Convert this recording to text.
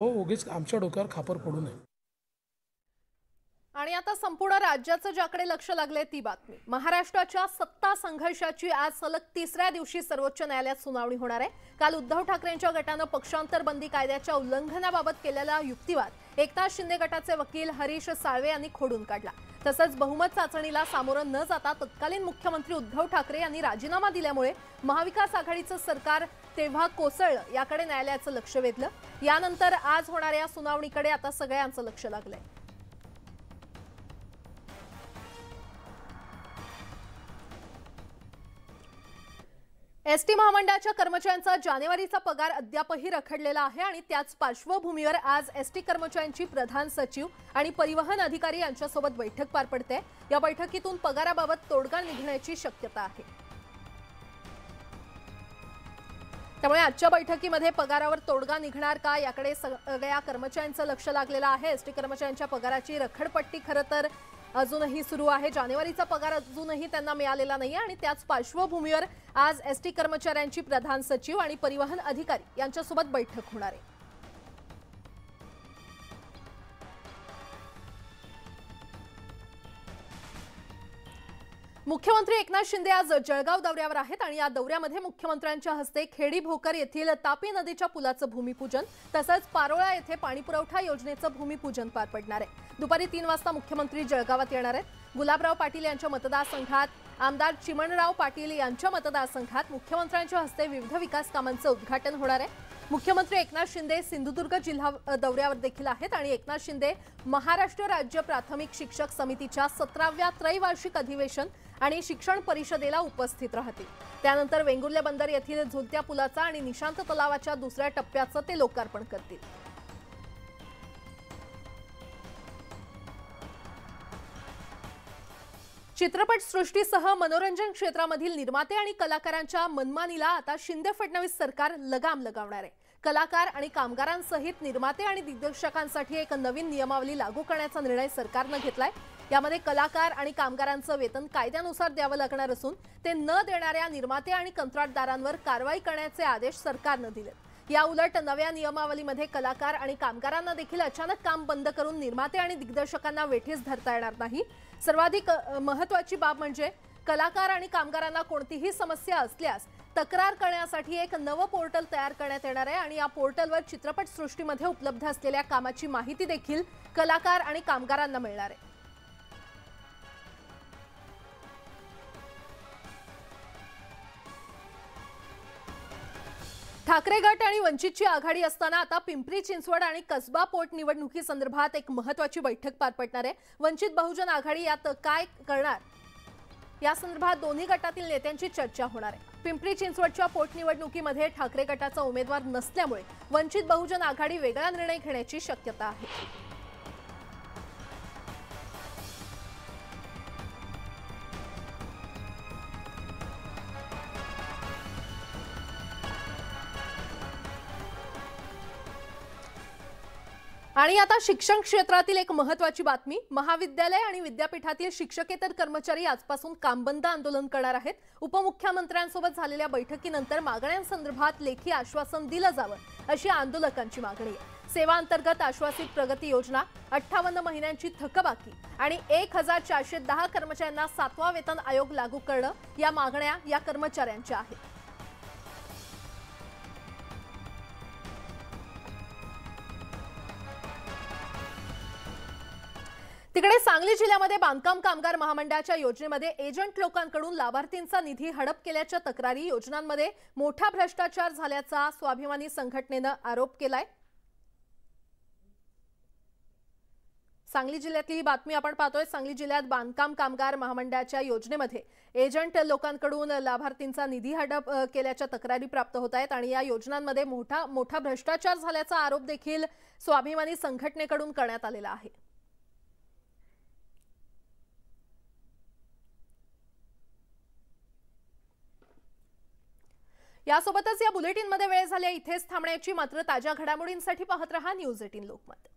हो, उगीच आमच्या डोक्यावर खापर पडू नये। आणि आता संपूर्ण राज्याचं ज्याकडे लक्ष लागले ती बातमी। महाराष्ट्राच्या सत्ता संघर्षाची आज सलग तिसऱ्या दिवशी सर्वोच्च न्यायालयात सुनावणी होणार आहे। काल उद्धव ठाकरेंच्या गटानं पक्षांतर बंदी कायद्याच्या उल्लंघनाबाबत केलेला युक्तिवाद एकनाथ शिंदे गटाचे वकील हरीश साळवे यांनी खोडून काढला। तसंच बहुमत चाचणीला सामोरं न जाता तत्कालीन मुख्यमंत्री उद्धव ठाकरे यांनी राजीनामा दिल्यामुळे महाविकास आघाडीचं सरकार तेव्हा कोसळलं याकडे न्यायालयाचं लक्ष वेधलं। यानंतर आज होणाऱ्या सुनावणीकडे आता सगळ्यांचं लक्ष लागलंय। एसटी महामंडळाच्या कर्मचाऱ्यांचा जानेवारीचा पगार अद्यापही रखडलेला आहे आणि त्याच पार्श्वभूमीवर आज एसटी कर्मचाऱ्यांची प्रधान सचिव आणि परिवहन अधिकारी यांच्यासोबत बैठक पार पडते। या बैठकीतून पगाराबाबत तोडगा निघण्याची शक्यता आहे। त्यामुळे आजच्या बैठकीमध्ये पगारावर तोडगा निघणार का याकडे सगळ्या कर्मचाऱ्यांचं लक्ष लागलेलं आहे। एसटी कर्मचाऱ्यांच्या पगाराची रखडपट्टी खरं तर अजूनही सुरू आहे। जानेवारीचा पगार अजूनही त्यांना मिळालेला नाही आणि त्याच पार्श्वभूमीवर आज एसटी कर्मचाऱ्यांची प्रधान सचिव आणि परिवहन अधिकारी यांच्यासोबत बैठक होणार आहे। मुख्यमंत्री एकनाथ शिंदे आज जळगाव दौऱ्यावर आहेत आणि या दौऱ्यामध्ये मुख्यमंत्र्यांच्या हस्ते खेडी भोकर येथील तापी नदीच्या पुलाचं भूमिपूजन तसंच पारोळा येथे पाणीपुरवठा योजनेचं भूमिपूजन पार पडणार आहे। दुपारी 3 वाजता मुख्यमंत्री जळगावात येणार आहेत। गुलाबराव पाटील यांच्या मतदारसंघात, आमदार चिमणराव पाटील यांच्या मतदारसंघात मुख्यमंत्र्यांच्या हस्ते विविध विकास कामांचं उद्घाटन होणार आहे। मुख्यमंत्री एकनाथ शिंदे सिंधुदुर्ग जिल्हा दौऱ्यावर देखील आहेत आणि एकनाथ शिंदे महाराष्ट्र राज्य प्राथमिक शिक्षक समितीच्या 17व्या त्रैवार्षिक अधिवेशन आणि शिक्षण परिषदेला उपस्थित राहतील। त्यानंतर वेंगुर्ले बंदर येथील झुलत्या पुलाचा आणि निशांत तलावाच्या दुसऱ्या टप्प्याचं ते लोकार्पण करतील। चित्रपट सृष्टीसह मनोरंजन क्षेत्रामधील निर्माते आणि कलाकारांच्या मनमानीला आता शिंदे फडणवीस सरकार लगाम लगावणार आहे। कलाकार आणि कामगारांसहित निर्माते आणि दिग्दर्शकांसाठी एक नवीन नियमावली लागू करण्याचा निर्णय सरकारने घेतलाय। यामध्ये कलाकार आणि कामगारांचं वेतन कायद्यानुसार द्यावं लागणार असून ते न देणाऱ्या निर्माते आणि कंत्राटदारांवर कारवाई करण्याचे आदेश सरकारने दिलेत। या उलट नव्या नियमावलीमध्ये कलाकार आणि कामगारांना देखील अचानक काम बंद करून निर्माते आणि दिग्दर्शकांना वेठीस धरता येणार नाही। सर्वाधिक महत्त्वाची बाब म्हणजे कलाकार आणि कामगारांना कोणतीही समस्या असल्यास तक्रार करण्यासाठी एक नवं पोर्टल तयार करण्यात येणार आहे आणि या पोर्टलवर चित्रपट सृष्टीमध्ये उपलब्ध असलेल्या कामाची माहिती देखील कलाकार आणि कामगारांना मिळणार आहे। ठाकरे गट आणि वंचितची आघाडी असताना आता पिंपरी चिंचवड आणि कसबा पोटनिवडणुकीसंदर्भात एक महत्त्वाची बैठक पार पडणार आहे। वंचित बहुजन आघाडी यात काय करणार या संदर्भात दोन्ही गटातील नेत्यांची चर्चा होणार आहे। पिंपरी चिंचवडच्या पोटनिवडणुकीमध्ये ठाकरे गटाचा उमेदवार नसल्यामुळे वंचित बहुजन आघाडी वेगळा निर्णय घेण्याची शक्यता आहे। आणि आता शिक्षण क्षेत्रातील एक महत्त्वाची बातमी, महाविद्यालय आणि विद्यापीठातील शिक्षकेतर कर्मचारी आजपासून कामबंद आंदोलन करणार आहेत। उपमुख्यमंत्र्यांसोबत झालेल्या बैठकीनंतर मागण्यांसंदर्भात लेखी आश्वासन दिलं जावं अशी आंदोलकांची मागणी आहे। सेवा अंतर्गत आश्वासित प्रगती योजना, 58 महिन्यांची थकबाकी आणि 1410 कर्मचाऱ्यांना 7वा वेतन आयोग लागू करणं या मागण्या या कर्मचाऱ्यांच्या आहेत। तिकडे सांगली जिल्ह्यामध्ये बांधकाम कामगार महामंडळाच्या योजनेमध्ये एजंट लोकांकडून लाभार्थींचा निधी हडप केल्याच्या तक्रारी, योजनांमध्ये मोठा भ्रष्टाचार झाल्याचा स्वाभिमानी संघटनेने आरोप केलाय। सांगली जिल्ह्यातली बातमी आपण पाहतोय। सांगली जिल्ह्यात बांधकाम कामगार महामंडळाच्या योजनेमध्ये एजंट लोकांकडून लाभार्थींचा निधी हडप केल्याच्या तक्रारी प्राप्त होत आहेत आणि या योजनांमध्ये मोठा भ्रष्टाचार झाल्याचा आरोप देखील स्वाभिमानी संघटनेकडून करण्यात आलेला आहे। यासोबतच या बुलेटिनमध्ये वेळ झाली इथेच थांबण्याची, मात्र ताज्या घडामोडींसाठी पाहत रहा न्यूज 18 लोकमत।